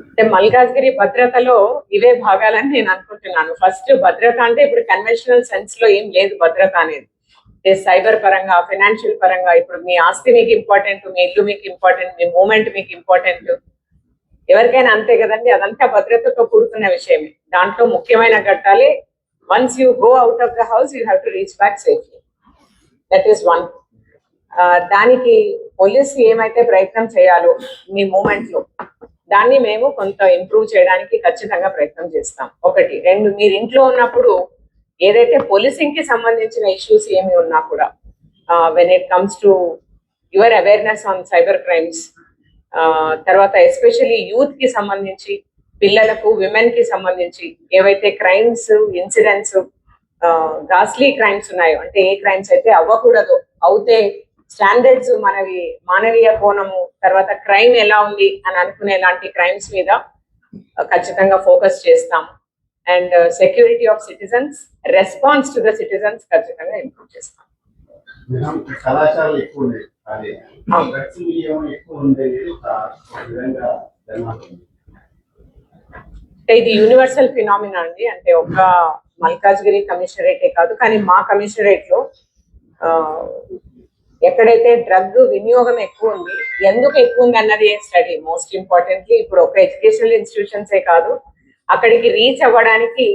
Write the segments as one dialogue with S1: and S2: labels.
S1: అంటే మల్కాజ్గిరి భద్రతలో ఇవే భాగాలని నేను అనుకుంటున్నాను. ఫస్ట్ భద్రత అంటే ఇప్పుడు కన్వెన్షనల్ సెన్స్ లో ఏం లేదు భద్రత అనేది. సైబర్ పరంగా, ఫైనాన్షియల్ పరంగా, ఇప్పుడు మీ ఆస్తి మీకు ఇంపార్టెంట్, మీ ఇల్లు మీకు ఇంపార్టెంట్, మీ మూమెంట్ మీకు ఇంపార్టెంట్, ఎవరికైనా అంతే కదండి. అదంతా భద్రతతో కూడుకున్న విషయమే. దాంట్లో ముఖ్యమైన ఘట్టాలే once you go out of the house you have to reach back safely. That is one. దానికి పోలీస్ ఏమైతే ప్రయత్నం చేయాలో మీ మూమెంట్ లో, దాన్ని మేము కొంత ఇంప్రూవ్ చేయడానికి ఖచ్చితంగా ప్రయత్నం చేస్తాం. ఒకటి. రెండు, మీరు ఇంట్లో ఉన్నప్పుడు ఏదైతే పోలీసింగ్ కి సంబంధించిన ఇష్యూస్ ఏమి ఉన్నా కూడా, when it comes to your awareness on cyber crimes, తర్వాత ఎస్పెషల్లీ యూత్ కి సంబంధించి, పిల్లలకు, విమెన్ కి సంబంధించి ఏవైతే క్రైమ్స్, ఇన్సిడెంట్స్, గాస్లీ క్రైమ్స్ ఉన్నాయో, అంటే ఏ క్రైమ్స్ అయితే అవ్వకూడదు, అవుతే స్టాండర్డ్స్ మనవి, మానవీయ కోణము, తర్వాత క్రైమ్ ఎలా ఉంది అని అనుకునే లాంటి క్రైమ్స్ మీద ఖచ్చితంగా ఫోకస్ చేస్తాం. And security of citizens, response to the citizens ఖచ్చితంగా ఇంప్రూవ్ చేస్తాం. ఇది యూనివర్సల్ ఫినామినా అండి. అంటే ఒక మల్కాజ్గిరి కమిషనరేటే కాదు, కానీ మా కమిషనరేట్ లో ఎక్కడైతే డ్రగ్ వినియోగం ఎక్కువ ఉంది, ఎందుకు ఎక్కువ ఉంది అన్నది స్టడీ. మోస్ట్ ఇంపార్టెంట్లీ ఇప్పుడు ఒక ఎడ్యుకేషనల్ ఇన్స్టిట్యూషన్సే కాదు, అక్కడికి రీచ్ అవ్వడానికి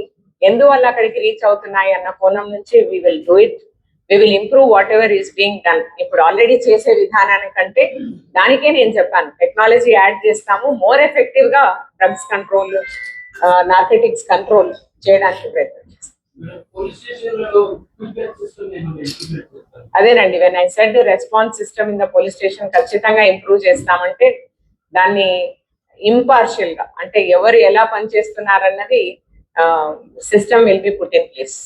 S1: ఎందువల్ల అక్కడికి రీచ్ అవుతున్నాయి అన్న కోణం నుంచి we will do it. We will improve whatever is being done. ఇప్పుడు ఆల్రెడీ చేసే విధానానికంటే దానికే నేను చెప్పాను, టెక్నాలజీ యాడ్ చేస్తాము, మోర్ ఎఫెక్టివ్ గా డ్రగ్స్ కంట్రోల్, నార్కోటిక్స్ కంట్రోల్ చేయడానికి ప్రయత్నం చేస్తాం. అదేనండి, when I said response system in the police station ఖచ్చితంగా ఇంప్రూవ్ చేస్తామంటే దాన్ని ఇంపార్షియల్ గా, అంటే ఎవరు ఎలా పనిచేస్తున్నారన్నది system will be put in place.